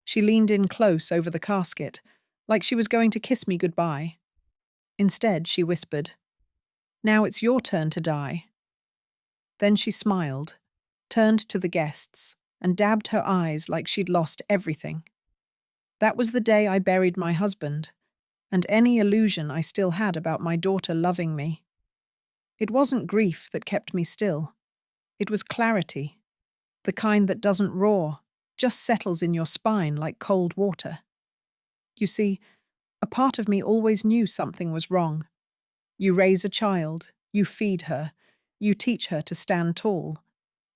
She leaned in close over the casket, like she was going to kiss me goodbye. Instead, she whispered, "Now it's your turn to die." Then she smiled, turned to the guests, and dabbed her eyes like she'd lost everything. That was the day I buried my husband, and any illusion I still had about my daughter loving me. It wasn't grief that kept me still. It was clarity, the kind that doesn't roar, just settles in your spine like cold water. You see, a part of me always knew something was wrong. You raise a child, you feed her, you teach her to stand tall,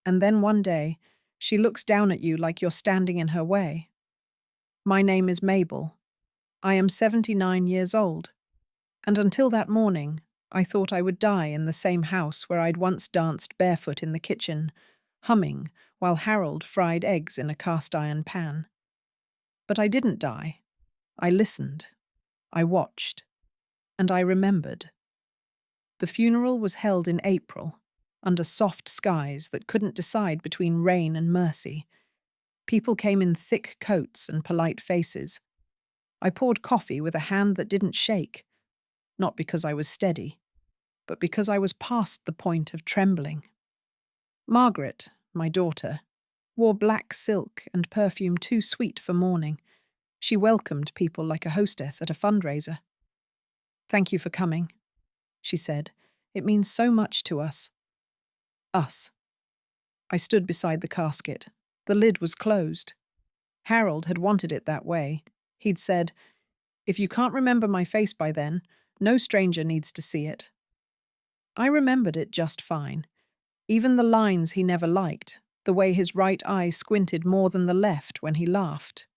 and then one day, she looks down at you like you're standing in her way. My name is Mabel. I am 79 years old, and until that morning, I thought I would die in the same house where I'd once danced barefoot in the kitchen, humming while Harold fried eggs in a cast-iron pan. But I didn't die. I listened. I watched. And I remembered. The funeral was held in April, under soft skies that couldn't decide between rain and mercy. People came in thick coats and polite faces. I poured coffee with a hand that didn't shake, not because I was steady, but because I was past the point of trembling. Margaret, my daughter, wore black silk and perfume too sweet for mourning. She welcomed people like a hostess at a fundraiser. "Thank you for coming," she said. "It means so much to us." Us. I stood beside the casket. The lid was closed. Harold had wanted it that way. He'd said, "If you can't remember my face by then, no stranger needs to see it." I remembered it just fine. Even the lines he never liked, the way his right eye squinted more than the left when he laughed.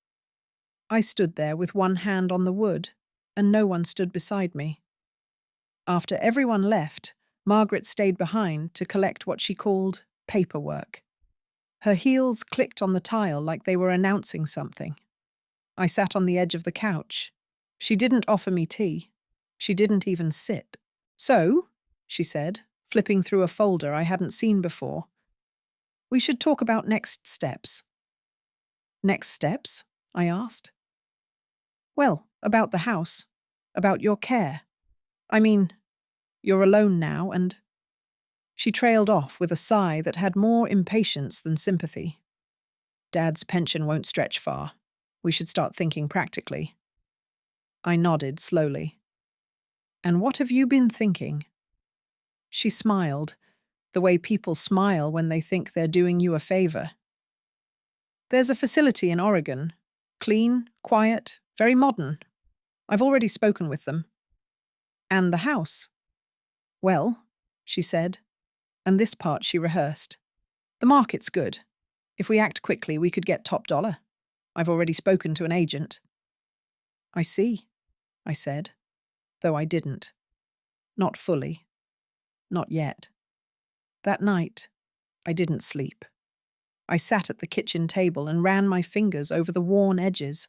I stood there with one hand on the wood, and no one stood beside me. After everyone left, Margaret stayed behind to collect what she called paperwork. Her heels clicked on the tile like they were announcing something. I sat on the edge of the couch. She didn't offer me tea. She didn't even sit. "So," she said, flipping through a folder I hadn't seen before, "we should talk about next steps." "Next steps?" I asked. "Well, about the house. About your care. I mean, you're alone now and—" She trailed off with a sigh that had more impatience than sympathy. "Dad's pension won't stretch far. We should start thinking practically." I nodded slowly. "And what have you been thinking?" She smiled, the way people smile when they think they're doing you a favor. "There's a facility in Oregon. Clean, quiet, very modern. I've already spoken with them." "And the house?" "Well," she said, and this part she rehearsed. "The market's good. If we act quickly, we could get top dollar. I've already spoken to an agent." "I see," I said, though I didn't. Not fully. Not yet. That night, I didn't sleep. I sat at the kitchen table and ran my fingers over the worn edges.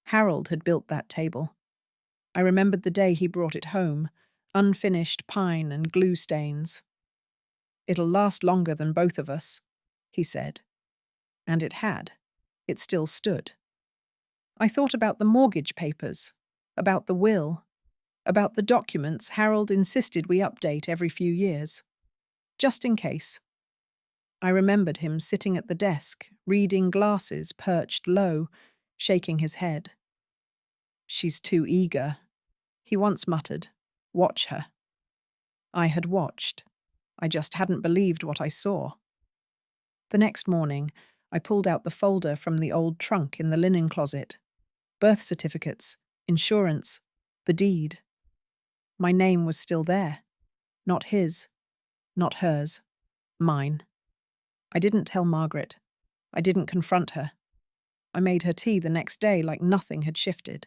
Harold had built that table. I remembered the day he brought it home, unfinished pine and glue stains. "It'll last longer than both of us," he said. And it had. It still stood. I thought about the mortgage papers, about the will, about the documents Harold insisted we update every few years. Just in case. I remembered him sitting at the desk, reading glasses perched low, shaking his head. "She's too eager," he once muttered. "Watch her." I had watched. I just hadn't believed what I saw. The next morning, I pulled out the folder from the old trunk in the linen closet. Birth certificates, insurance, the deed. My name was still there. Not his. Not hers. Mine. I didn't tell Margaret. I didn't confront her. I made her tea the next day like nothing had shifted.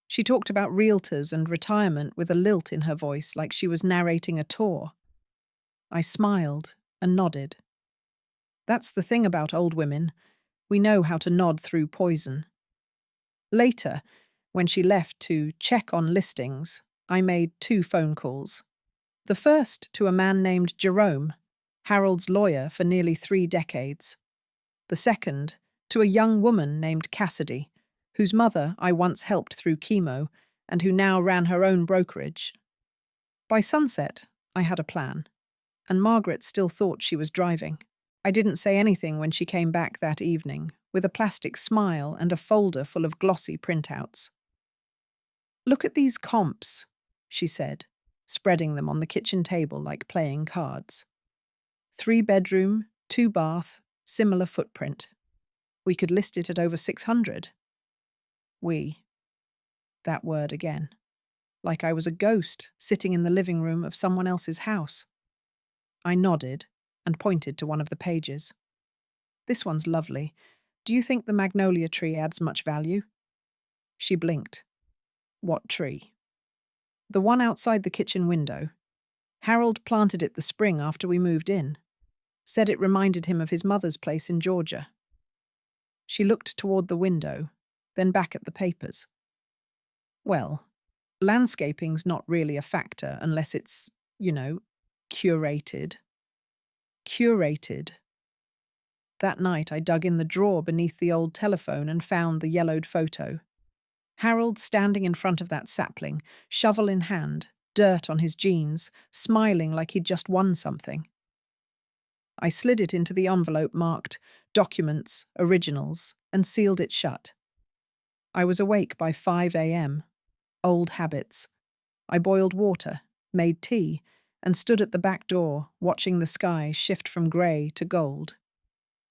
She talked about realtors and retirement with a lilt in her voice like she was narrating a tour. I smiled and nodded. That's the thing about old women. We know how to nod through poison. Later, when she left to check on listings, I made 2 phone calls. The first to a man named Jerome, Harold's lawyer for nearly 3 decades. The second to a young woman named Cassidy, whose mother I once helped through chemo and who now ran her own brokerage. By sunset, I had a plan, and Margaret still thought she was driving. I didn't say anything when she came back that evening, with a plastic smile and a folder full of glossy printouts. "Look at these comps," she said, spreading them on the kitchen table like playing cards. 3-bedroom, 2-bath, similar footprint. We could list it at over 600. We. That word again. Like I was a ghost sitting in the living room of someone else's house. I nodded and pointed to one of the pages. "This one's lovely. Do you think the magnolia tree adds much value?" She blinked. "What tree?" "The one outside the kitchen window. Harold planted it the spring after we moved in. Said it reminded him of his mother's place in Georgia." She looked toward the window, then back at the papers. "Well, landscaping's not really a factor unless it's, curated." Curated. That night I dug in the drawer beneath the old telephone and found the yellowed photo. Harold standing in front of that sapling, shovel in hand, dirt on his jeans, smiling like he'd just won something. I slid it into the envelope marked Documents, Originals, and sealed it shut. I was awake by 5 a.m. Old habits. I boiled water, made tea, and stood at the back door, watching the sky shift from grey to gold.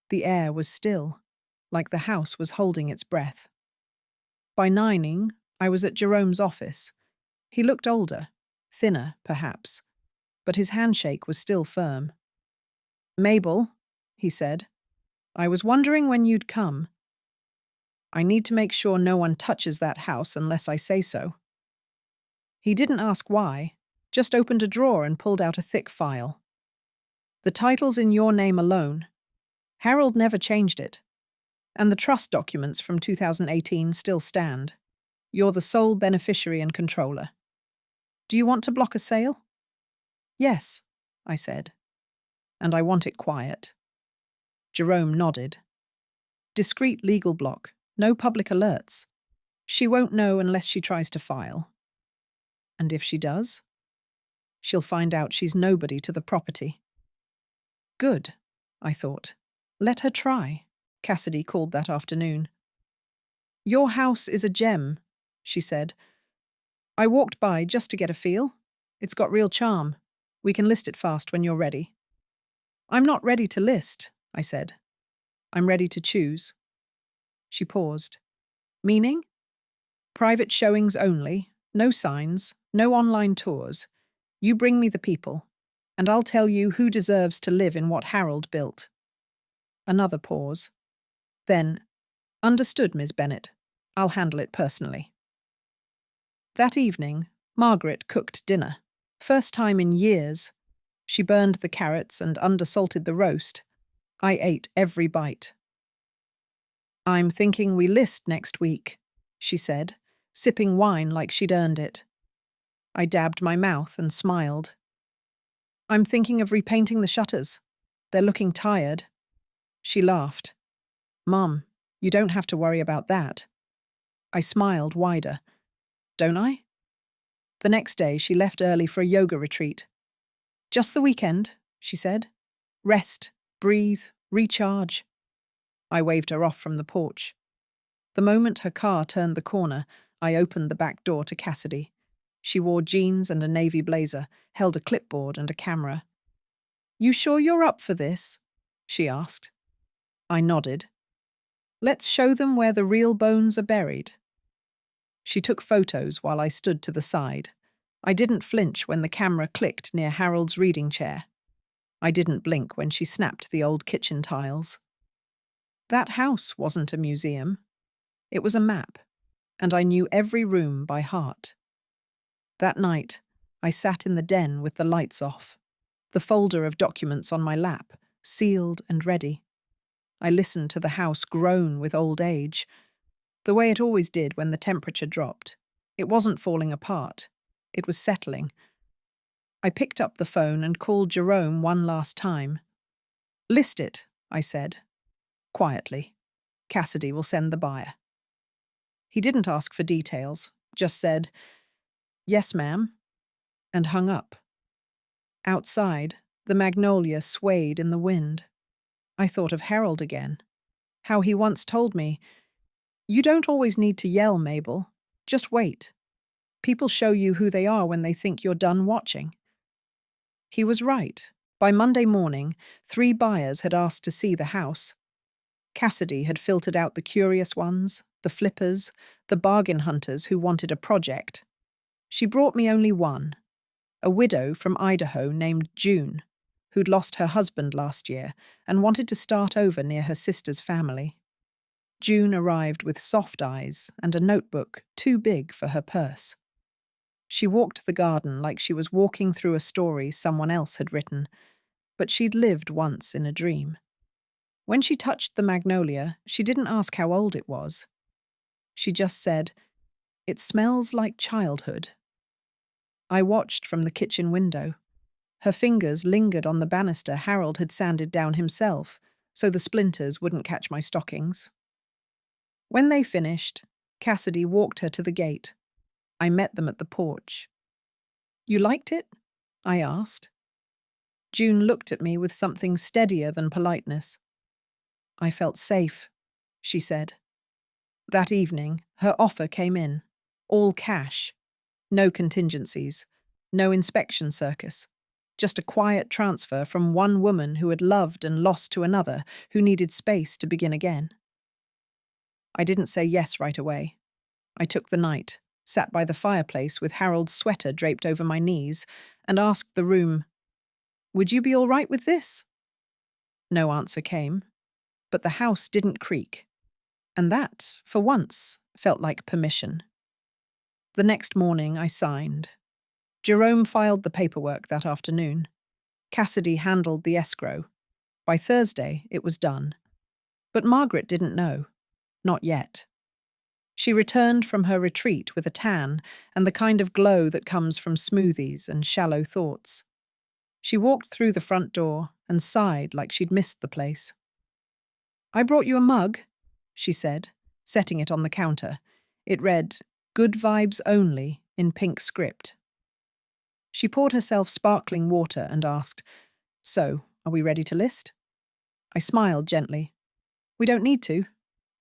The air was still, like the house was holding its breath. By 9 I was at Jerome's office. He looked older, thinner, perhaps, but his handshake was still firm. "Mabel," he said, "I was wondering when you'd come. I need to make sure no one touches that house unless I say so." He didn't ask why, just opened a drawer and pulled out a thick file. "The title's in your name alone. Harold never changed it. And the trust documents from 2018 still stand. You're the sole beneficiary and controller. Do you want to block a sale?" "Yes," I said. "And I want it quiet." Jerome nodded. "Discreet legal block, no public alerts. She won't know unless she tries to file." "And if she does?" "She'll find out she's nobody to the property." Good, I thought. Let her try, Cassidy called that afternoon. "Your house is a gem," she said. "I walked by just to get a feel. It's got real charm. We can list it fast when you're ready." "I'm not ready to list," I said. "I'm ready to choose." She paused. "Meaning?" "Private showings only, no signs, no online tours. You bring me the people, and I'll tell you who deserves to live in what Harold built." Another pause. Then, "Understood, Miss Bennet. I'll handle it personally." That evening, Margaret cooked dinner. First time in years. She burned the carrots and undersalted the roast. I ate every bite. "I'm thinking we list next week," she said, sipping wine like she'd earned it. I dabbed my mouth and smiled. "I'm thinking of repainting the shutters. They're looking tired." She laughed. "Mum, you don't have to worry about that." I smiled wider. "Don't I?" The next day she left early for a yoga retreat. "Just the weekend," she said. "Rest, breathe, recharge." I waved her off from the porch. The moment her car turned the corner, I opened the back door to Cassidy. She wore jeans and a navy blazer, held a clipboard and a camera. "You sure you're up for this?" she asked. I nodded. "Let's show them where the real bones are buried." She took photos while I stood to the side. I didn't flinch when the camera clicked near Harold's reading chair. I didn't blink when she snapped the old kitchen tiles. That house wasn't a museum. It was a map, and I knew every room by heart. That night, I sat in the den with the lights off, the folder of documents on my lap, sealed and ready. I listened to the house groan with old age, the way it always did when the temperature dropped. It wasn't falling apart. It was settling. I picked up the phone and called Jerome one last time. "List it," I said. "Quietly. Cassidy will send the buyer." He didn't ask for details, just said, "Yes, ma'am," and hung up. Outside, the magnolia swayed in the wind. I thought of Harold again. How he once told me, "You don't always need to yell, Mabel. Just wait. People show you who they are when they think you're done watching." He was right. By Monday morning, 3 buyers had asked to see the house. Cassidy had filtered out the curious ones, the flippers, the bargain hunters who wanted a project. She brought me only one, a widow from Idaho named June, who'd lost her husband last year and wanted to start over near her sister's family. June arrived with soft eyes and a notebook too big for her purse. She walked the garden like she was walking through a story someone else had written, but she'd lived once in a dream. When she touched the magnolia, she didn't ask how old it was. She just said, "It smells like childhood." I watched from the kitchen window. Her fingers lingered on the banister Harold had sanded down himself, so the splinters wouldn't catch my stockings. When they finished, Cassidy walked her to the gate. I met them at the porch. "You liked it?" I asked. June looked at me with something steadier than politeness. "I felt safe," she said. That evening, her offer came in. All cash. No contingencies. No inspection circus. Just a quiet transfer from one woman who had loved and lost to another who needed space to begin again. I didn't say yes right away. I took the night, sat by the fireplace with Harold's sweater draped over my knees, and asked the room, "Would you be all right with this?" No answer came, but the house didn't creak, and that, for once, felt like permission. The next morning I signed. Jerome filed the paperwork that afternoon. Cassidy handled the escrow. By Thursday, it was done. But Margaret didn't know. Not yet. She returned from her retreat with a tan and the kind of glow that comes from smoothies and shallow thoughts. She walked through the front door and sighed like she'd missed the place. "I brought you a mug," she said, setting it on the counter. It read, "Good vibes only," in pink script. She poured herself sparkling water and asked, "So, are we ready to list?" I smiled gently. "We don't need to.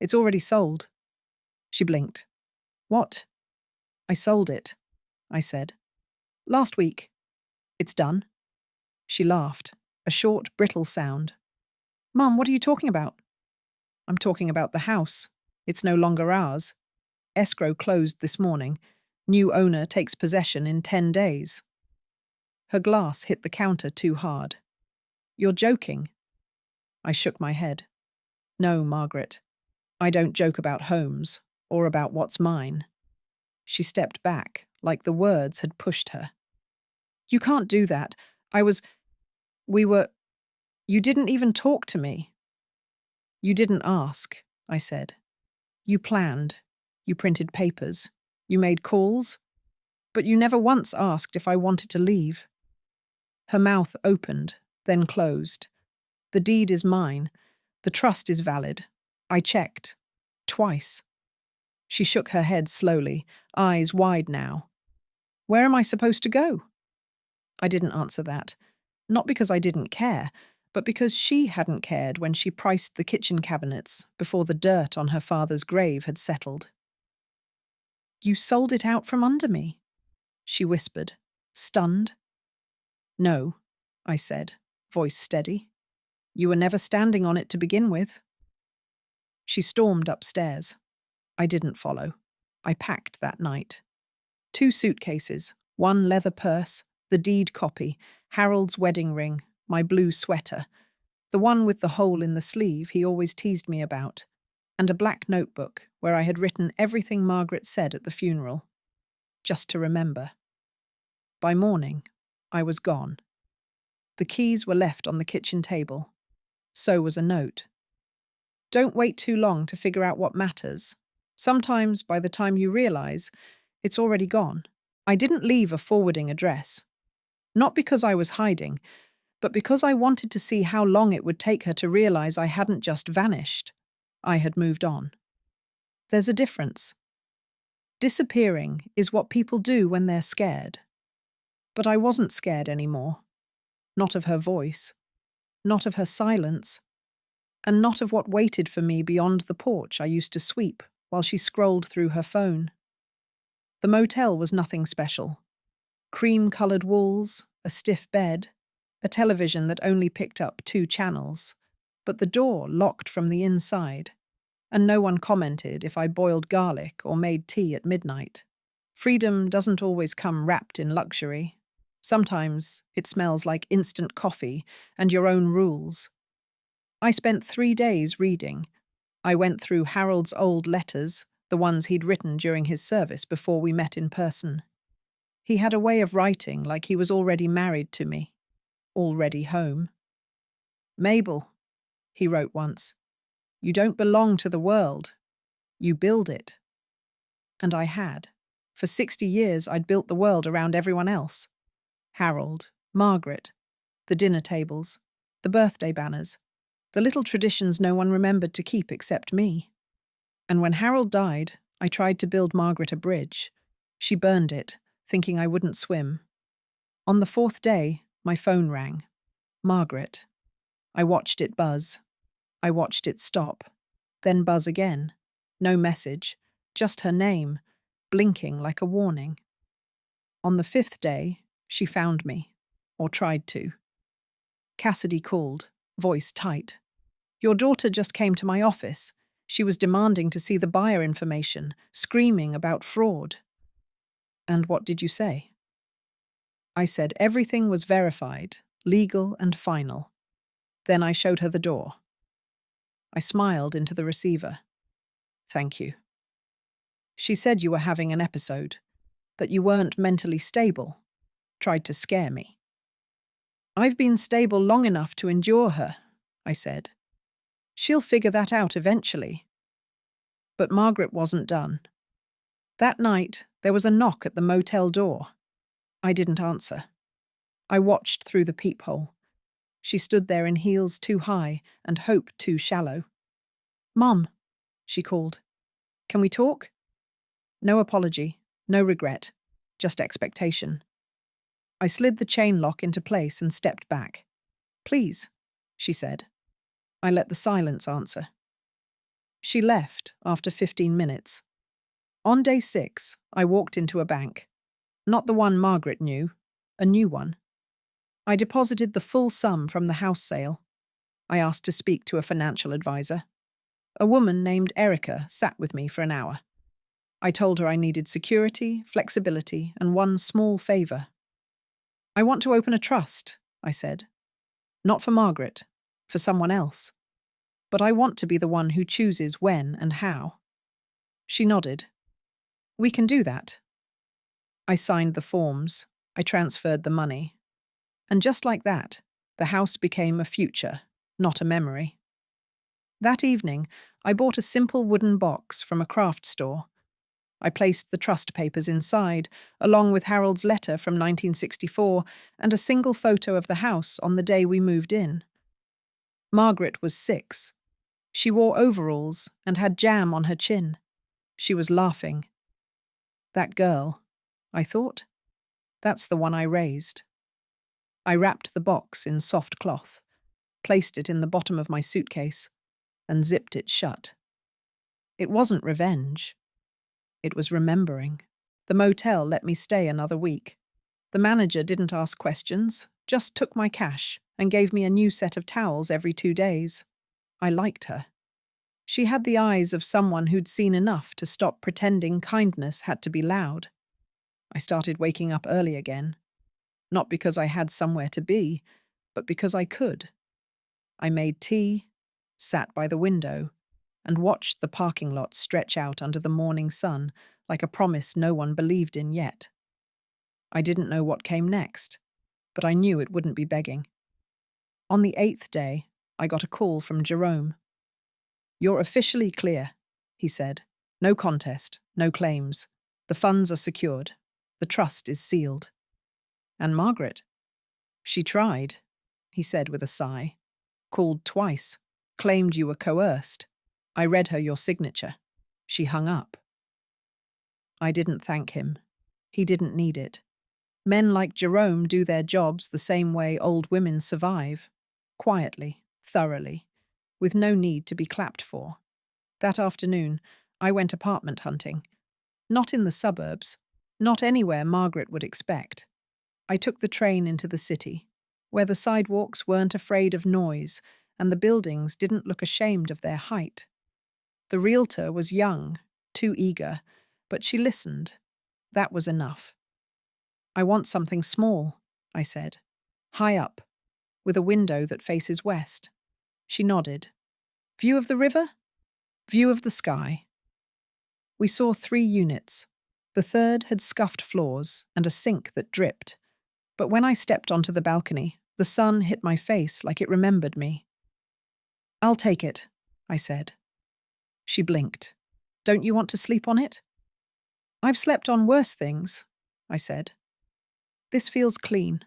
It's already sold." She blinked. "What?" "I sold it," I said. "Last week. It's done." She laughed, a short, brittle sound. "Mum, what are you talking about?" "I'm talking about the house. It's no longer ours. Escrow closed this morning. New owner takes possession in 10 days. Her glass hit the counter too hard. "You're joking." I shook my head. "No, Margaret. I don't joke about homes, or about what's mine." She stepped back, like the words had pushed her. "You can't do that. You didn't even talk to me." "You didn't ask," I said. "You planned. You printed papers. You made calls. But you never once asked if I wanted to leave." Her mouth opened, then closed. "The deed is mine. The trust is valid. I checked. Twice." She shook her head slowly, eyes wide now. "Where am I supposed to go?" I didn't answer that. Not because I didn't care, but because she hadn't cared when she priced the kitchen cabinets before the dirt on her father's grave had settled. "You sold it out from under me," she whispered, stunned. "No," I said, voice steady. "You were never standing on it to begin with." She stormed upstairs. I didn't follow. I packed that night. 2 suitcases, 1 leather purse, the deed copy, Harold's wedding ring, my blue sweater, the one with the hole in the sleeve he always teased me about, and a black notebook where I had written everything Margaret said at the funeral, just to remember. By morning, I was gone. The keys were left on the kitchen table. So was a note. "Don't wait too long to figure out what matters. Sometimes, by the time you realize, it's already gone." I didn't leave a forwarding address. Not because I was hiding, but because I wanted to see how long it would take her to realize I hadn't just vanished. I had moved on. There's a difference. Disappearing is what people do when they're scared. But I wasn't scared anymore. Not of her voice, not of her silence, and not of what waited for me beyond the porch I used to sweep while she scrolled through her phone. The motel was nothing special. Cream-coloured walls, a stiff bed, a television that only picked up 2 channels, but the door locked from the inside, and no one commented if I boiled garlic or made tea at midnight. Freedom doesn't always come wrapped in luxury. Sometimes it smells like instant coffee and your own rules. I spent 3 days reading. I went through Harold's old letters, the ones he'd written during his service before we met in person. He had a way of writing like he was already married to me, already home. "Mabel," he wrote once, "you don't belong to the world. You build it." And I had. For 60 years, I'd built the world around everyone else. Harold, Margaret, the dinner tables, the birthday banners, the little traditions no one remembered to keep except me. And when Harold died, I tried to build Margaret a bridge. She burned it, thinking I wouldn't swim. On the 4th day, my phone rang. Margaret. I watched it buzz. I watched it stop. Then buzz again. No message, just her name, blinking like a warning. On the 5th day, she found me, or tried to. Cassidy called, voice tight. "Your daughter just came to my office. She was demanding to see the buyer information, screaming about fraud." "And what did you say?" I said everything was verified, legal and final. Then I showed her the door. I smiled into the receiver. "Thank you." "She said you were having an episode, that you weren't mentally stable, tried to scare me." "I've been stable long enough to endure her," I said. "She'll figure that out eventually." But Margaret wasn't done. That night, there was a knock at the motel door. I didn't answer. I watched through the peephole. She stood there in heels too high and hope too shallow. "Mom," she called. "Can we talk?" No apology, no regret, just expectation. I slid the chain lock into place and stepped back. "Please," she said. I let the silence answer. She left after 15 minutes. On day 6, I walked into a bank. Not the one Margaret knew, a new one. I deposited the full sum from the house sale. I asked to speak to a financial advisor. A woman named Erica sat with me for an hour. I told her I needed security, flexibility, and one small favor. "I want to open a trust," I said. "Not for Margaret, for someone else. But I want to be the one who chooses when and how." She nodded. "We can do that." I signed the forms. I transferred the money. And just like that, the house became a future, not a memory. That evening, I bought a simple wooden box from a craft store. I placed the trust papers inside, along with Harold's letter from 1964 and a single photo of the house on the day we moved in. Margaret was 6. She wore overalls and had jam on her chin. She was laughing. That girl, I thought, that's the one I raised. I wrapped the box in soft cloth, placed it in the bottom of my suitcase, and zipped it shut. It wasn't revenge. It was remembering. The motel let me stay another week. The manager didn't ask questions, just took my cash and gave me a new set of towels every 2 days. I liked her. She had the eyes of someone who'd seen enough to stop pretending kindness had to be loud. I started waking up early again. Not because I had somewhere to be, but because I could. I made tea, sat by the window, and watched the parking lot stretch out under the morning sun like a promise no one believed in yet. I didn't know what came next, but I knew it wouldn't be begging. On the 8th day, I got a call from Jerome. "You're officially clear," he said. "No contest, no claims. The funds are secured. The trust is sealed." "And Margaret?" "She tried," he said with a sigh. "Called twice. Claimed you were coerced. I read her your signature. She hung up." I didn't thank him. He didn't need it. Men like Jerome do their jobs the same way old women survive. Quietly, thoroughly, with no need to be clapped for. That afternoon, I went apartment hunting. Not in the suburbs, not anywhere Margaret would expect. I took the train into the city, where the sidewalks weren't afraid of noise and the buildings didn't look ashamed of their height. The realtor was young, too eager, but she listened. That was enough. I want something small, I said. High up, with a window that faces west. She nodded. View of the river? View of the sky. We saw 3 units. The third had scuffed floors and a sink that dripped. But when I stepped onto the balcony, the sun hit my face like it remembered me. I'll take it, I said. She blinked. Don't you want to sleep on it? I've slept on worse things, I said. This feels clean.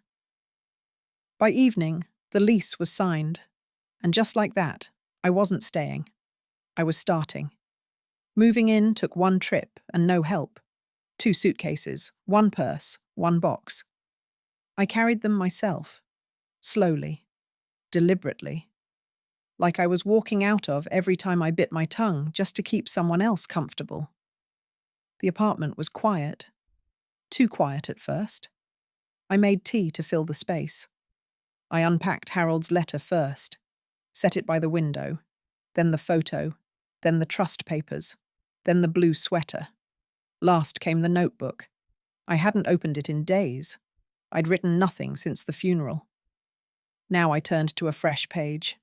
By evening, the lease was signed. And just like that, I wasn't staying. I was starting. Moving in took 1 trip and no help. 2 suitcases, 1 purse, 1 box. I carried them myself. Slowly. Deliberately. Like I was walking out of every time I bit my tongue just to keep someone else comfortable. The apartment was quiet. Too quiet at first. I made tea to fill the space. I unpacked Harold's letter first, set it by the window, then the photo, then the trust papers, then the blue sweater. Last came the notebook. I hadn't opened it in days. I'd written nothing since the funeral. Now I turned to a fresh page.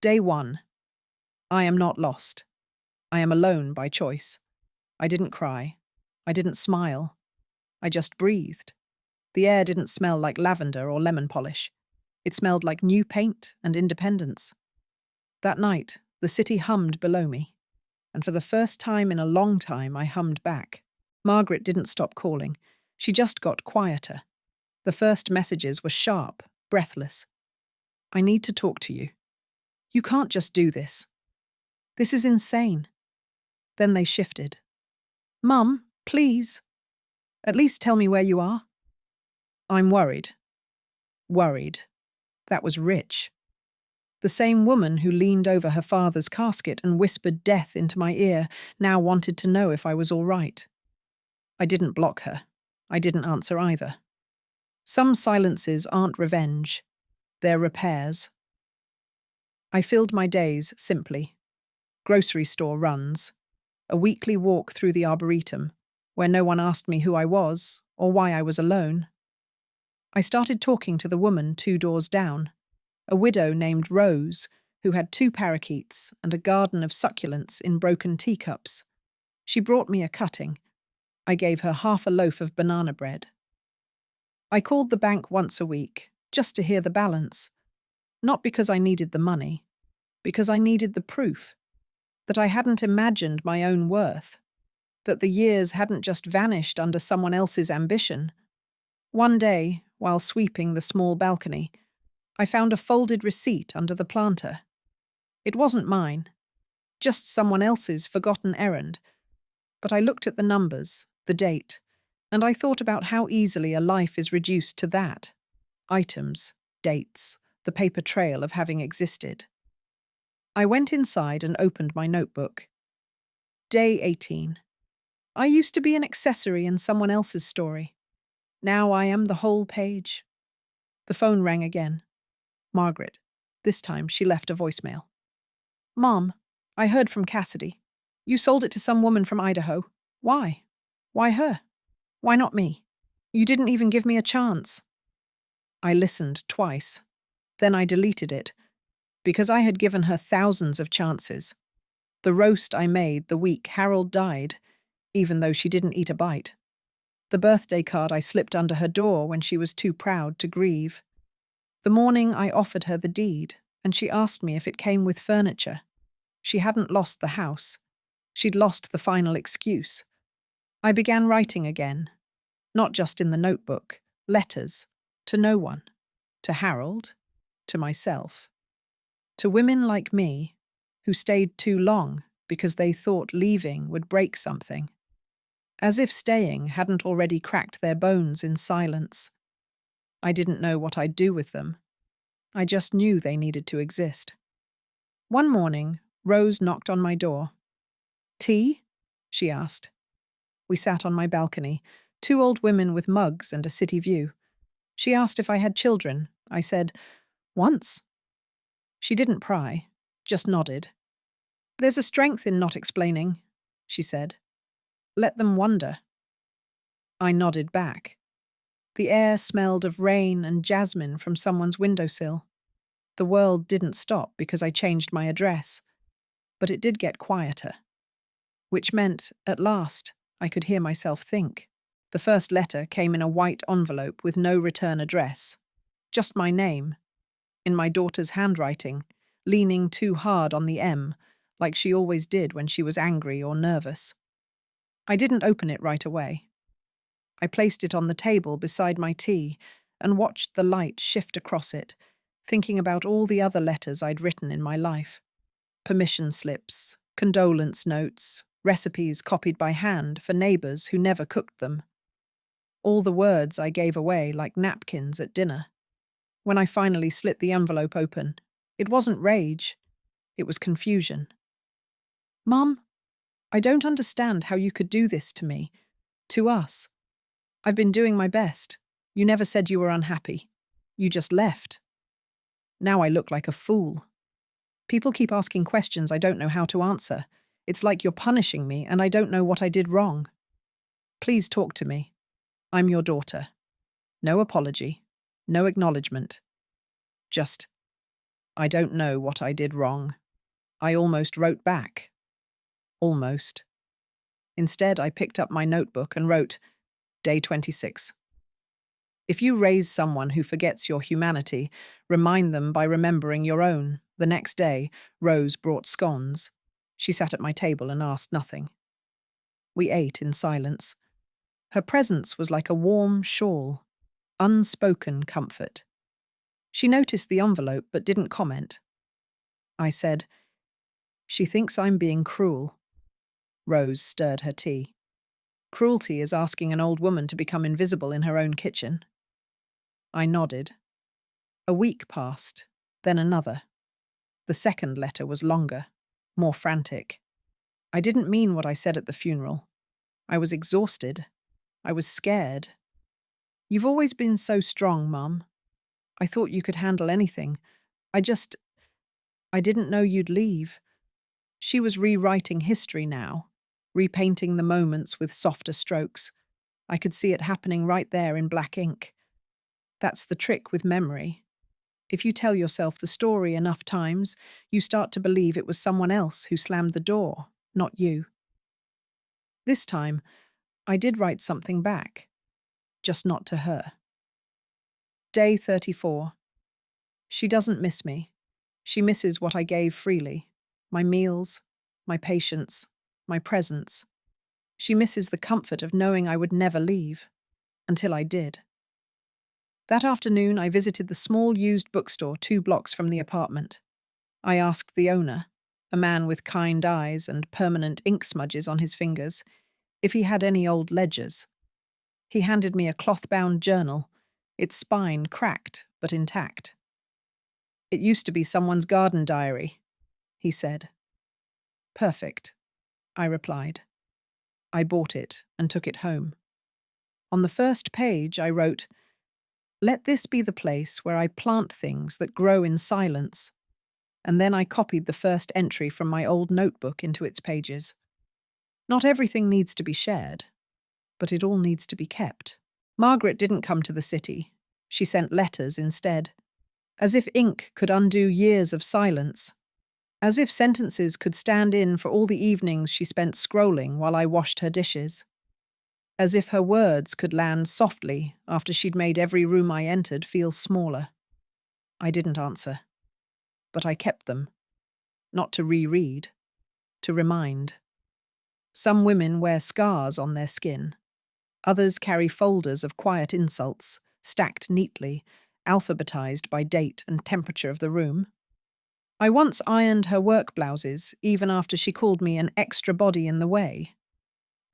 Day 1. I am not lost. I am alone by choice. I didn't cry. I didn't smile. I just breathed. The air didn't smell like lavender or lemon polish. It smelled like new paint and independence. That night, the city hummed below me. And for the first time in a long time, I hummed back. Margaret didn't stop calling. She just got quieter. The first messages were sharp, breathless. I need to talk to you. You can't just do this. This is insane. Then they shifted. Mum, please. At least tell me where you are. I'm worried. Worried. That was rich. The same woman who leaned over her father's casket and whispered death into my ear now wanted to know if I was all right. I didn't block her. I didn't answer either. Some silences aren't revenge. They're repairs. I filled my days simply. Grocery store runs. A weekly walk through the Arboretum, where no one asked me who I was or why I was alone. I started talking to the woman 2 doors down, a widow named Rose, who had 2 parakeets and a garden of succulents in broken teacups. She brought me a cutting. I gave her half a loaf of banana bread. I called the bank once a week, just to hear the balance. Not because I needed the money, because I needed the proof. That I hadn't imagined my own worth. That the years hadn't just vanished under someone else's ambition. One day, while sweeping the small balcony, I found a folded receipt under the planter. It wasn't mine, just someone else's forgotten errand. But I looked at the numbers, the date, and I thought about how easily a life is reduced to that. Items, dates, the paper trail of having existed. I went inside and opened my notebook. Day 18. I used to be an accessory in someone else's story. Now I am the whole page. The phone rang again. Margaret. This time she left a voicemail. Mom, I heard from Cassidy. You sold it to some woman from Idaho. Why? Why her? Why not me? You didn't even give me a chance. I listened twice. Then I deleted it, because I had given her thousands of chances. The roast I made the week Harold died, even though she didn't eat a bite. The birthday card I slipped under her door when she was too proud to grieve. The morning I offered her the deed, and she asked me if it came with furniture. She hadn't lost the house. She'd lost the final excuse. I began writing again, not just in the notebook, letters, to no one, to Harold, to myself, to women like me who stayed too long because they thought leaving would break something. as if staying hadn't already cracked their bones in silence. I didn't know what I'd do with them. I just knew they needed to exist. One morning, Rose knocked on my door. "Tea?" she asked. We sat on my balcony, two old women with mugs and a city view. She asked if I had children. I said, "Once." She didn't pry, just nodded. "There's a strength in not explaining," she said. "Let them wonder." I nodded back. The air smelled of rain and jasmine from someone's windowsill. The world didn't stop because I changed my address, but it did get quieter, which meant, at last, I could hear myself think. The first letter came in a white envelope with no return address, just my name, in my daughter's handwriting, leaning too hard on the M, like she always did when she was angry or nervous. I didn't open it right away. I placed it on the table beside my tea and watched the light shift across it, thinking about all the other letters I'd written in my life. Permission slips, condolence notes, recipes copied by hand for neighbours who never cooked them. All the words I gave away like napkins at dinner. When I finally slit the envelope open, it wasn't rage, it was confusion. "Mum, I don't understand how you could do this to me, to us. I've been doing my best. You never said you were unhappy. You just left. Now I look like a fool. People keep asking questions I don't know how to answer. It's like you're punishing me and I don't know what I did wrong. Please talk to me. I'm your daughter. No apology. No acknowledgement. Just, I don't know what I did wrong." I almost wrote back. Almost. Instead, I picked up my notebook and wrote, Day 26. If you raise someone who forgets your humanity, remind them by remembering your own. The next day, Rose brought scones. She sat at my table and asked nothing. We ate in silence. Her presence was like a warm shawl, unspoken comfort. She noticed the envelope but didn't comment. I said, "She thinks I'm being cruel." Rose stirred her tea. "Cruelty is asking an old woman to become invisible in her own kitchen." I nodded. A week passed, then another. The second letter was longer, more frantic. I didn't mean what I said at the funeral. I was exhausted. I was scared. "You've always been so strong, Mum. I thought you could handle anything. I didn't know you'd leave." She was rewriting history now, repainting the moments with softer strokes. I could see it happening right there in black ink. That's the trick with memory. If you tell yourself the story enough times, you start to believe it was someone else who slammed the door, not you. This time, I did write something back, just not to her. Day 34. She doesn't miss me. She misses what I gave freely. My meals, my patience, my presence. She misses the comfort of knowing I would never leave, until I did. That afternoon, I visited the small used bookstore 2 blocks from the apartment. I asked the owner, a man with kind eyes and permanent ink smudges on his fingers, if he had any old ledgers. He handed me a cloth-bound journal, its spine cracked but intact. "It used to be someone's garden diary," he said. "Perfect," I replied. I bought it and took it home. On the first page, I wrote, "Let this be the place where I plant things that grow in silence," and then I copied the first entry from my old notebook into its pages. Not everything needs to be shared, but it all needs to be kept. Margaret didn't come to the city. She sent letters instead. As if ink could undo years of silence. As if sentences could stand in for all the evenings she spent scrolling while I washed her dishes. As if her words could land softly after she'd made every room I entered feel smaller. I didn't answer. But I kept them. Not to reread. To remind. Some women wear scars on their skin. Others carry folders of quiet insults, stacked neatly, alphabetized by date and temperature of the room. I once ironed her work blouses, even after she called me an extra body in the way.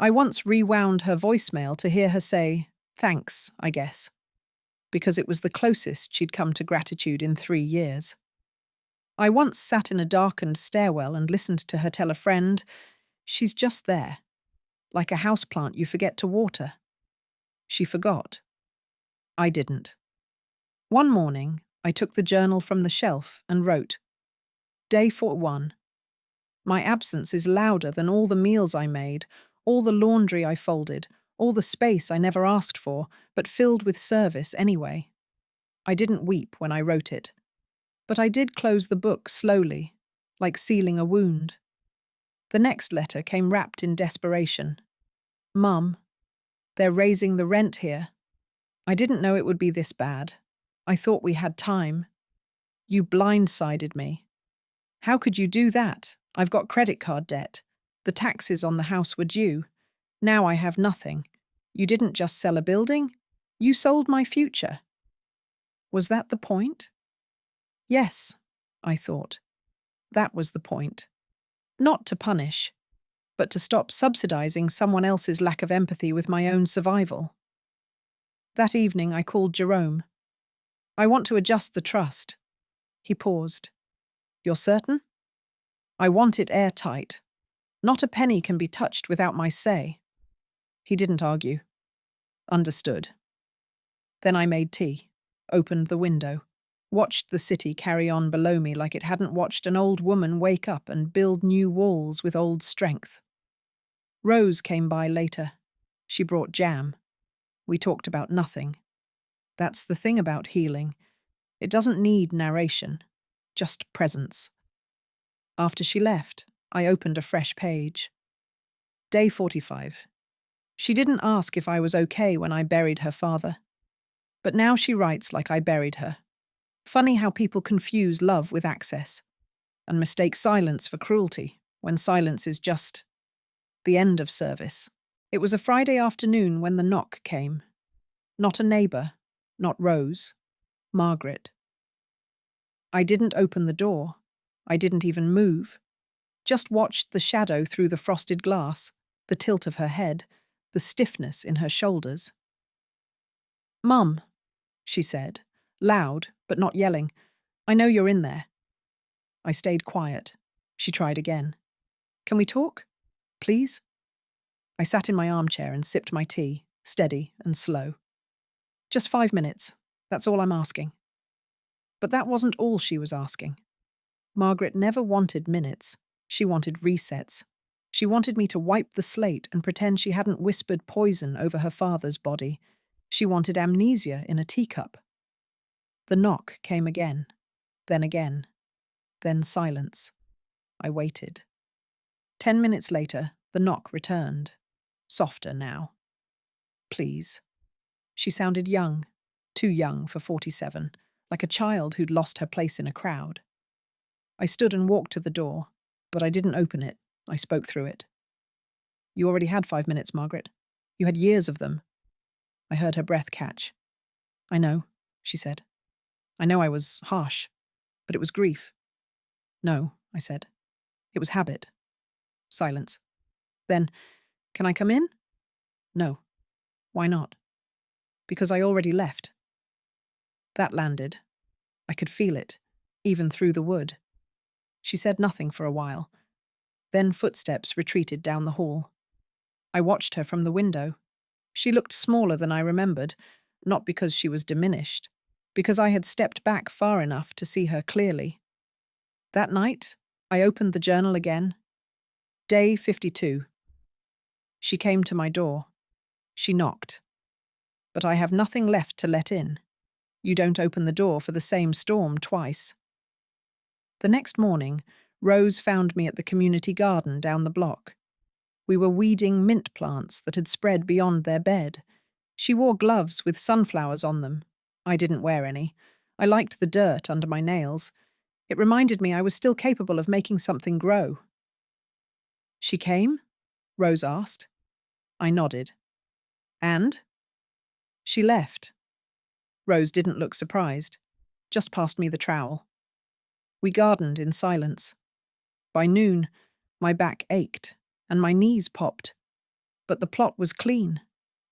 I once rewound her voicemail to hear her say, "Thanks, I guess," because it was the closest she'd come to gratitude in 3 years. I once sat in a darkened stairwell and listened to her tell a friend, "She's just there, like a houseplant you forget to water." She forgot. I didn't. One morning, I took the journal from the shelf and wrote, Day 41. My absence is louder than all the meals I made, all the laundry I folded, all the space I never asked for, but filled with service anyway. I didn't weep when I wrote it, but I did close the book slowly, like sealing a wound. The next letter came wrapped in desperation. Mum, they're raising the rent here. I didn't know it would be this bad. I thought we had time. You blindsided me. How could you do that? I've got credit card debt. The taxes on the house were due. Now I have nothing. You didn't just sell a building. You sold my future. Was that the point? Yes, I thought. That was the point. Not to punish, but to stop subsidizing someone else's lack of empathy with my own survival. That evening I called Jerome. I want to adjust the trust. He paused. You're certain? I want it airtight. Not a penny can be touched without my say. He didn't argue. Understood. Then I made tea, opened the window, watched the city carry on below me like it hadn't watched an old woman wake up and build new walls with old strength. Rose came by later. She brought jam. We talked about nothing. That's the thing about healing. It doesn't need narration, just presence. After she left, I opened a fresh page. Day 45. She didn't ask if I was okay when I buried her father. But now she writes like I buried her. Funny how people confuse love with access, and mistake silence for cruelty, when silence is just the end of service. It was a Friday afternoon when the knock came. Not a neighbour, not Rose, Margaret. I didn't open the door. I didn't even move. Just watched the shadow through the frosted glass, the tilt of her head, the stiffness in her shoulders. Mum, she said, loud but not yelling, I know you're in there. I stayed quiet. She tried again. Can we talk? Please? I sat in my armchair and sipped my tea, steady and slow. Just 5 minutes. That's all I'm asking. But that wasn't all she was asking. Margaret never wanted minutes. She wanted resets. She wanted me to wipe the slate and pretend she hadn't whispered poison over her father's body. She wanted amnesia in a teacup. The knock came again, then silence. I waited. 10 minutes later, the knock returned. Softer now. Please. She sounded young, too young for 47, like a child who'd lost her place in a crowd. I stood and walked to the door, but I didn't open it. I spoke through it. You already had 5 minutes, Margaret. You had years of them. I heard her breath catch. I know, she said. I know I was harsh, but it was grief. No, I said. It was habit. Silence. Then, can I come in? No. Why not? Because I already left. That landed. I could feel it, even through the wood. She said nothing for a while. Then footsteps retreated down the hall. I watched her from the window. She looked smaller than I remembered, not because she was diminished, because I had stepped back far enough to see her clearly. That night, I opened the journal again. Day 52. She came to my door. She knocked. But I have nothing left to let in. You don't open the door for the same storm twice. The next morning, Rose found me at the community garden down the block. We were weeding mint plants that had spread beyond their bed. She wore gloves with sunflowers on them. I didn't wear any. I liked the dirt under my nails. It reminded me I was still capable of making something grow. She came? Rose asked. I nodded. And? She left. Rose didn't look surprised, just passed me the trowel. We gardened in silence. By noon, my back ached and my knees popped. But the plot was clean,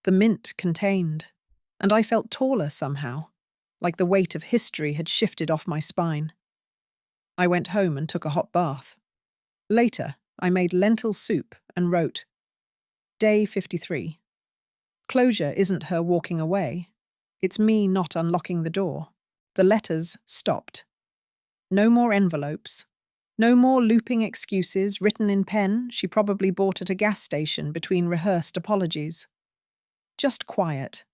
the mint contained, and I felt taller somehow, like the weight of history had shifted off my spine. I went home and took a hot bath. Later, I made lentil soup and wrote, Day 53. Closure isn't her walking away. It's me not unlocking the door. The letters stopped. No more envelopes. No more looping excuses written in pen she probably bought at a gas station between rehearsed apologies. Just quiet.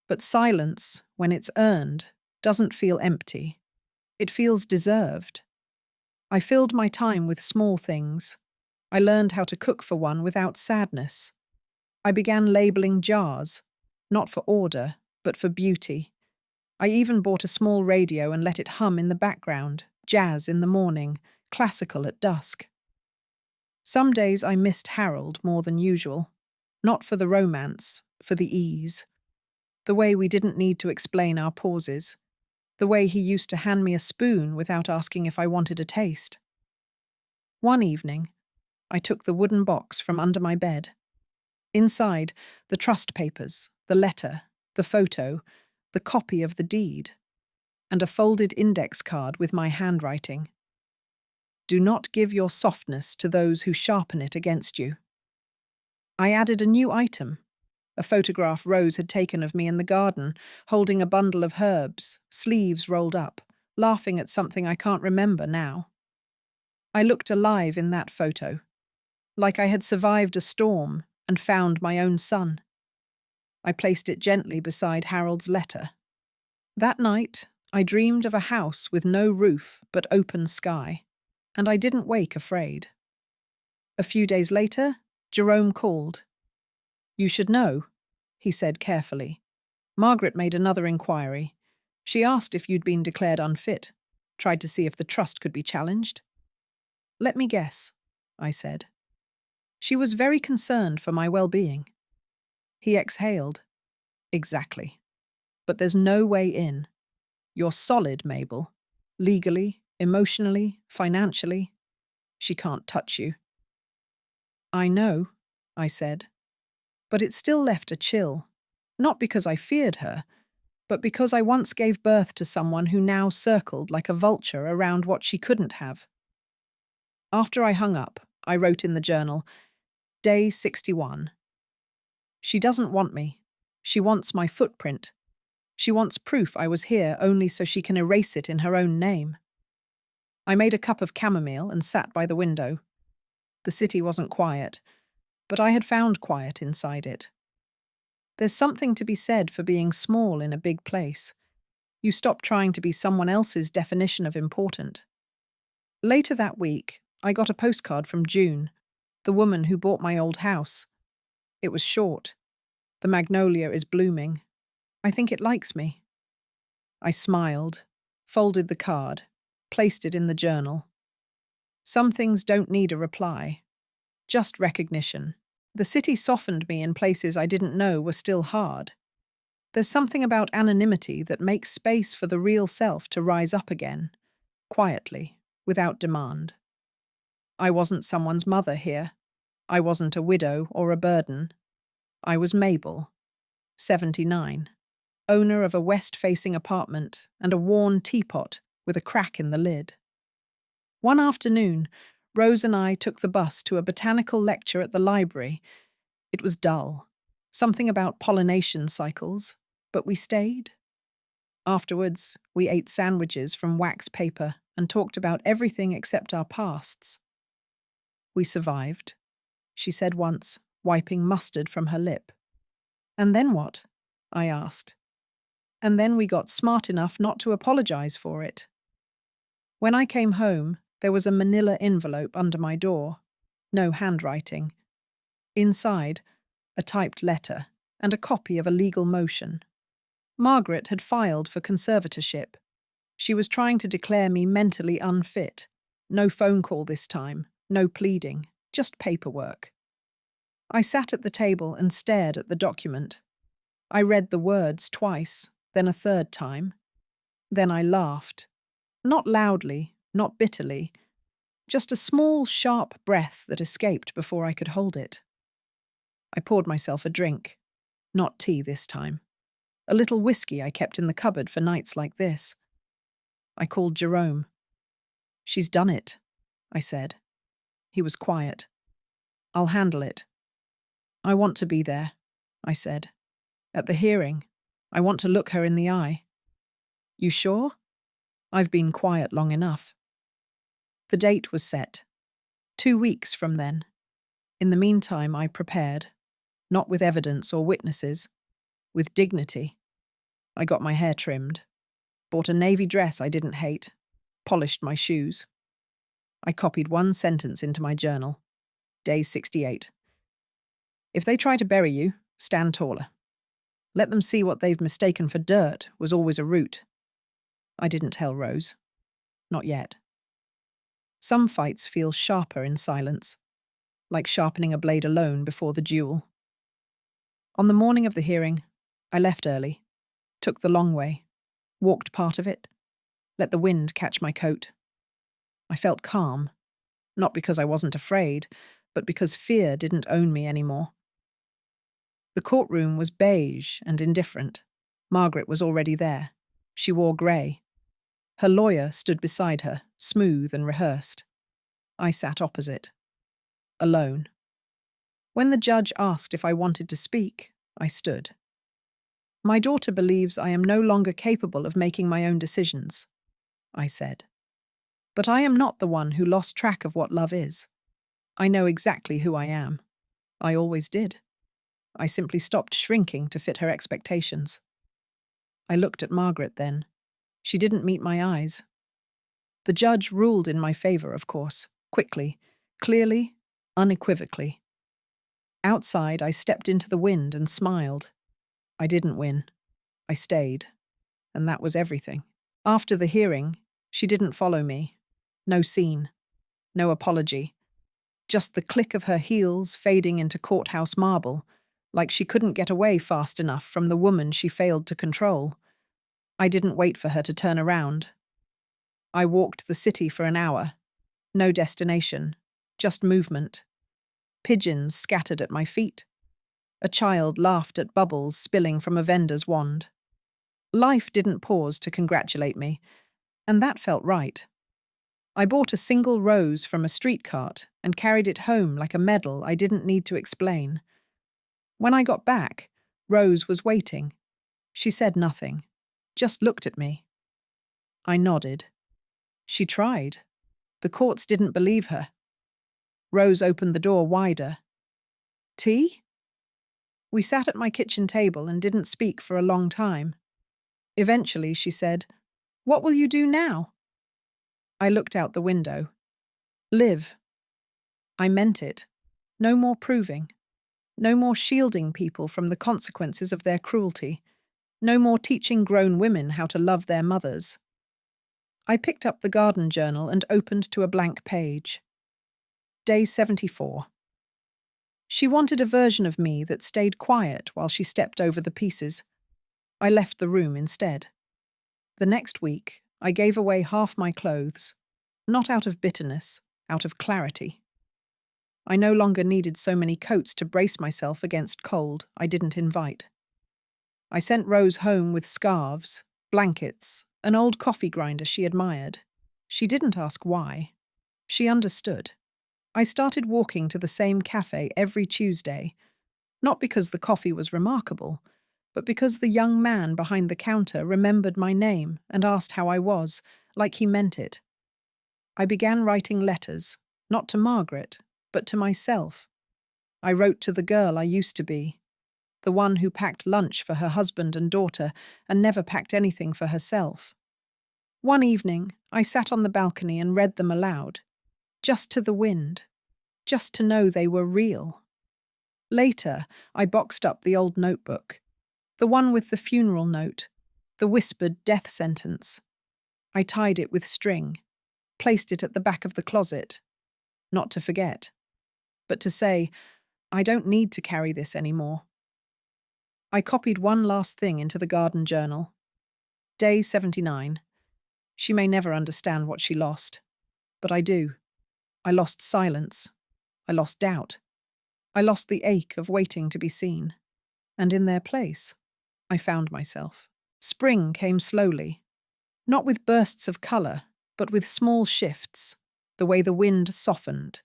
But silence, when it's earned, doesn't feel empty. It feels deserved. I filled my time with small things. I learned how to cook for one without sadness. I began labeling jars, not for order, but for beauty. I even bought a small radio and let it hum in the background, jazz in the morning, classical at dusk. Some days I missed Harold more than usual, not for the romance, for the ease. The way we didn't need to explain our pauses. The way he used to hand me a spoon without asking if I wanted a taste. One evening, I took the wooden box from under my bed. Inside, the trust papers, the letter, the photo, the copy of the deed, and a folded index card with my handwriting. Do not give your softness to those who sharpen it against you. I added a new item, a photograph Rose had taken of me in the garden, holding a bundle of herbs, sleeves rolled up, laughing at something I can't remember now. I looked alive in that photo, like I had survived a storm and found my own son. I placed it gently beside Harold's letter. That night, I dreamed of a house with no roof but open sky, and I didn't wake afraid. A few days later, Jerome called. You should know, he said carefully. Margaret made another inquiry. She asked if you'd been declared unfit, tried to see if the trust could be challenged. Let me guess, I said. She was very concerned for my well-being. He exhaled. Exactly. But there's no way in. You're solid, Mabel. Legally, emotionally, financially. She can't touch you. I know, I said. But it still left a chill. Not because I feared her, but because I once gave birth to someone who now circled like a vulture around what she couldn't have. After I hung up, I wrote in the journal, Day 61. She doesn't want me. She wants my footprint. She wants proof I was here only so she can erase it in her own name. I made a cup of chamomile and sat by the window. The city wasn't quiet, but I had found quiet inside it. There's something to be said for being small in a big place. You stop trying to be someone else's definition of important. Later that week, I got a postcard from June, the woman who bought my old house. It was short. The magnolia is blooming. I think it likes me. I smiled, folded the card, placed it in the journal. Some things don't need a reply, just recognition. The city softened me in places I didn't know were still hard. There's something about anonymity that makes space for the real self to rise up again, quietly, without demand. I wasn't someone's mother here. I wasn't a widow or a burden. I was Mabel, 79, owner of a west-facing apartment and a worn teapot with a crack in the lid. One afternoon, Rose and I took the bus to a botanical lecture at the library. It was dull, something about pollination cycles, but we stayed. Afterwards, we ate sandwiches from wax paper and talked about everything except our pasts. We survived, she said once, wiping mustard from her lip. And then what? I asked. And then we got smart enough not to apologize for it. When I came home, there was a manila envelope under my door. No handwriting. Inside, a typed letter and a copy of a legal motion. Margaret had filed for conservatorship. She was trying to declare me mentally unfit. No phone call this time, no pleading, just paperwork. I sat at the table and stared at the document. I read the words twice, then a third time. Then I laughed. Not loudly, not bitterly, just a small, sharp breath that escaped before I could hold it. I poured myself a drink. Not tea this time. A little whiskey I kept in the cupboard for nights like this. I called Jerome. "She's done it," I said. He was quiet. "I'll handle it." "I want to be there," I said. "At the hearing. I want to look her in the eye." "You sure?" "I've been quiet long enough." The date was set. 2 weeks from then. In the meantime, I prepared, not with evidence or witnesses, with dignity. I got my hair trimmed, bought a navy dress I didn't hate, polished my shoes. I copied one sentence into my journal. Day 68. "If they try to bury you, stand taller. Let them see what they've mistaken for dirt was always a root." I didn't tell Rose. Not yet. Some fights feel sharper in silence, like sharpening a blade alone before the duel. On the morning of the hearing, I left early, took the long way, walked part of it, let the wind catch my coat. I felt calm, not because I wasn't afraid, but because fear didn't own me anymore. The courtroom was beige and indifferent. Margaret was already there. She wore grey. Her lawyer stood beside her, smooth and rehearsed. I sat opposite, alone. When the judge asked if I wanted to speak, I stood. "My daughter believes I am no longer capable of making my own decisions," I said. "But I am not the one who lost track of what love is. I know exactly who I am. I always did. I simply stopped shrinking to fit her expectations." I looked at Margaret then. She didn't meet my eyes. The judge ruled in my favor, of course, quickly, clearly, unequivocally. Outside, I stepped into the wind and smiled. I didn't win. I stayed. And that was everything. After the hearing, she didn't follow me. No scene. No apology. Just the click of her heels fading into courthouse marble, like she couldn't get away fast enough from the woman she failed to control. I didn't wait for her to turn around. I walked the city for an hour. No destination, just movement. Pigeons scattered at my feet. A child laughed at bubbles spilling from a vendor's wand. Life didn't pause to congratulate me, and that felt right. I bought a single rose from a street cart and carried it home like a medal I didn't need to explain. When I got back, Rose was waiting. She said nothing, just looked at me. I nodded. She tried. The courts didn't believe her. Rose opened the door wider. "Tea?" We sat at my kitchen table and didn't speak for a long time. Eventually, she said, "What will you do now?" I looked out the window. Live. I meant it. No more proving. No more shielding people from the consequences of their cruelty. No more teaching grown women how to love their mothers. I picked up the garden journal and opened to a blank page. Day 74. She wanted a version of me that stayed quiet while she stepped over the pieces. I left the room instead. The next week, I gave away half my clothes, not out of bitterness, out of clarity. I no longer needed so many coats to brace myself against cold I didn't invite. I sent Rose home with scarves, blankets, an old coffee grinder she admired. She didn't ask why. She understood. I started walking to the same cafe every Tuesday, not because the coffee was remarkable, but because the young man behind the counter remembered my name and asked how I was, like he meant it. I began writing letters, not to Margaret, but to myself. I wrote to the girl I used to be, the one who packed lunch for her husband and daughter and never packed anything for herself. One evening, I sat on the balcony and read them aloud, just to the wind, just to know they were real. Later, I boxed up the old notebook, the one with the funeral note, the whispered death sentence. I tied it with string, placed it at the back of the closet, not to forget, but to say, I don't need to carry this anymore. I copied one last thing into the garden journal. Day 79. She may never understand what she lost, but I do. I lost silence. I lost doubt. I lost the ache of waiting to be seen. And in their place, I found myself. Spring came slowly, not with bursts of colour, but with small shifts, the way the wind softened,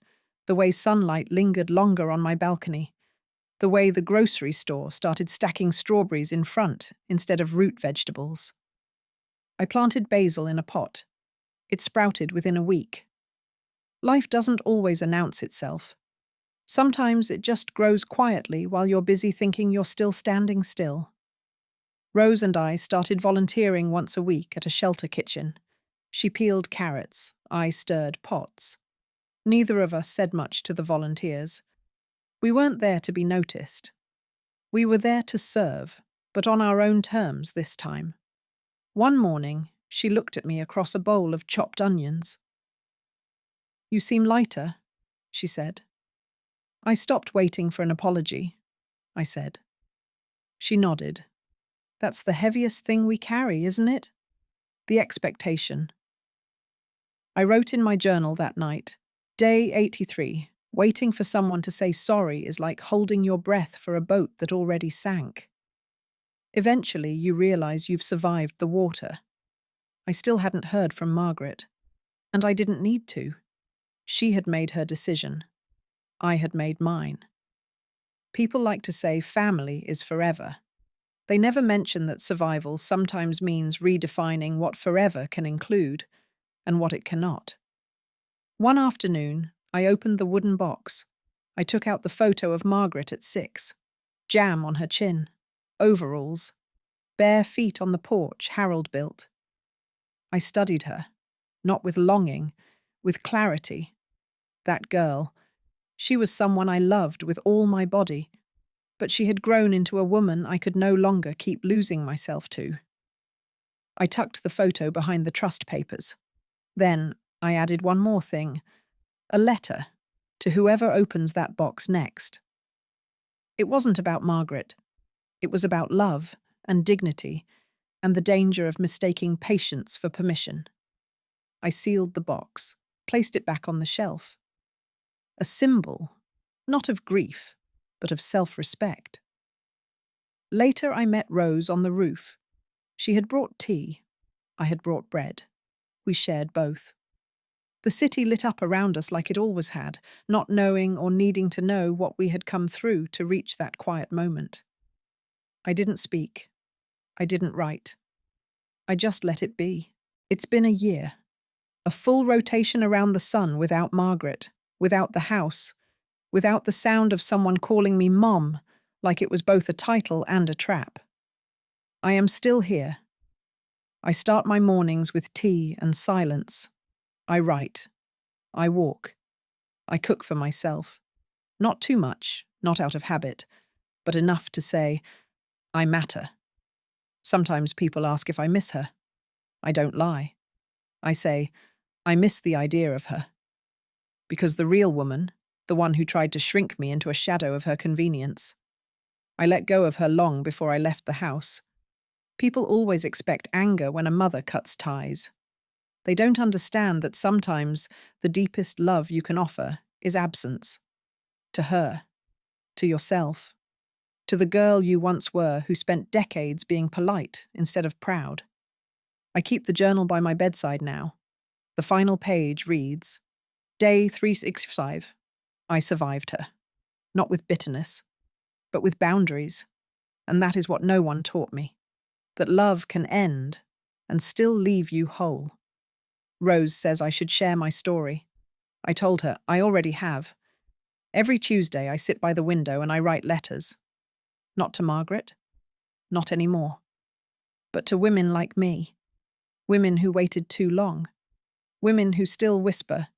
the way sunlight lingered longer on my balcony, the way the grocery store started stacking strawberries in front instead of root vegetables. I planted basil in a pot. It sprouted within a week. Life doesn't always announce itself. Sometimes it just grows quietly while you're busy thinking you're still standing still. Rose and I started volunteering once a week at a shelter kitchen. She peeled carrots, I stirred pots. Neither of us said much to the volunteers. We weren't there to be noticed. We were there to serve, but on our own terms this time. One morning, she looked at me across a bowl of chopped onions. "You seem lighter," she said. "I stopped waiting for an apology," I said. She nodded. "That's the heaviest thing we carry, isn't it? The expectation." I wrote in my journal that night, Day 83, waiting for someone to say sorry is like holding your breath for a boat that already sank. Eventually, you realize you've survived the water. I still hadn't heard from Margaret, and I didn't need to. She had made her decision. I had made mine. People like to say family is forever. They never mention that survival sometimes means redefining what forever can include and what it cannot. One afternoon, I opened the wooden box. I took out the photo of Margaret at 6, jam on her chin, overalls, bare feet on the porch Harold built. I studied her, not with longing, with clarity. That girl, she was someone I loved with all my body, but she had grown into a woman I could no longer keep losing myself to. I tucked the photo behind the trust papers. Then I added one more thing, a letter to whoever opens that box next. It wasn't about Margaret. It was about love and dignity and the danger of mistaking patience for permission. I sealed the box, placed it back on the shelf. A symbol, not of grief, but of self-respect. Later I met Rose on the roof. She had brought tea. I had brought bread. We shared both. The city lit up around us like it always had, not knowing or needing to know what we had come through to reach that quiet moment. I didn't speak. I didn't write. I just let it be. It's been a year. A full rotation around the sun without Margaret, without the house, without the sound of someone calling me Mom, like it was both a title and a trap. I am still here. I start my mornings with tea and silence. I write. I walk. I cook for myself. Not too much, not out of habit, but enough to say, I matter. Sometimes people ask if I miss her. I don't lie. I say, I miss the idea of her. Because the real woman, the one who tried to shrink me into a shadow of her convenience, I let go of her long before I left the house. People always expect anger when a mother cuts ties. They don't understand that sometimes the deepest love you can offer is absence. To her, to yourself, to the girl you once were who spent decades being polite instead of proud. I keep the journal by my bedside now. The final page reads, Day 365. I survived her. Not with bitterness, but with boundaries. And that is what no one taught me. That love can end and still leave you whole. Rose says I should share my story. I told her I already have. Every Tuesday I sit by the window and I write letters. Not to Margaret. Not anymore. But to women like me. Women who waited too long. Women who still whisper,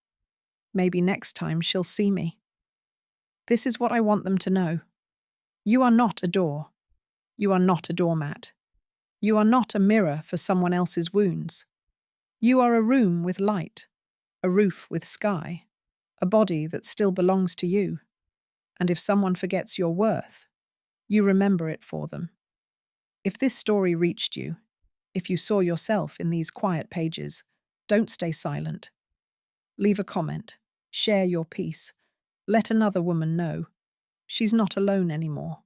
maybe next time she'll see me. This is what I want them to know. You are not a door. You are not a doormat. You are not a mirror for someone else's wounds. You are a room with light, a roof with sky, a body that still belongs to you. And if someone forgets your worth, you remember it for them. If this story reached you, if you saw yourself in these quiet pages, don't stay silent. Leave a comment. Share your piece. Let another woman know. She's not alone anymore.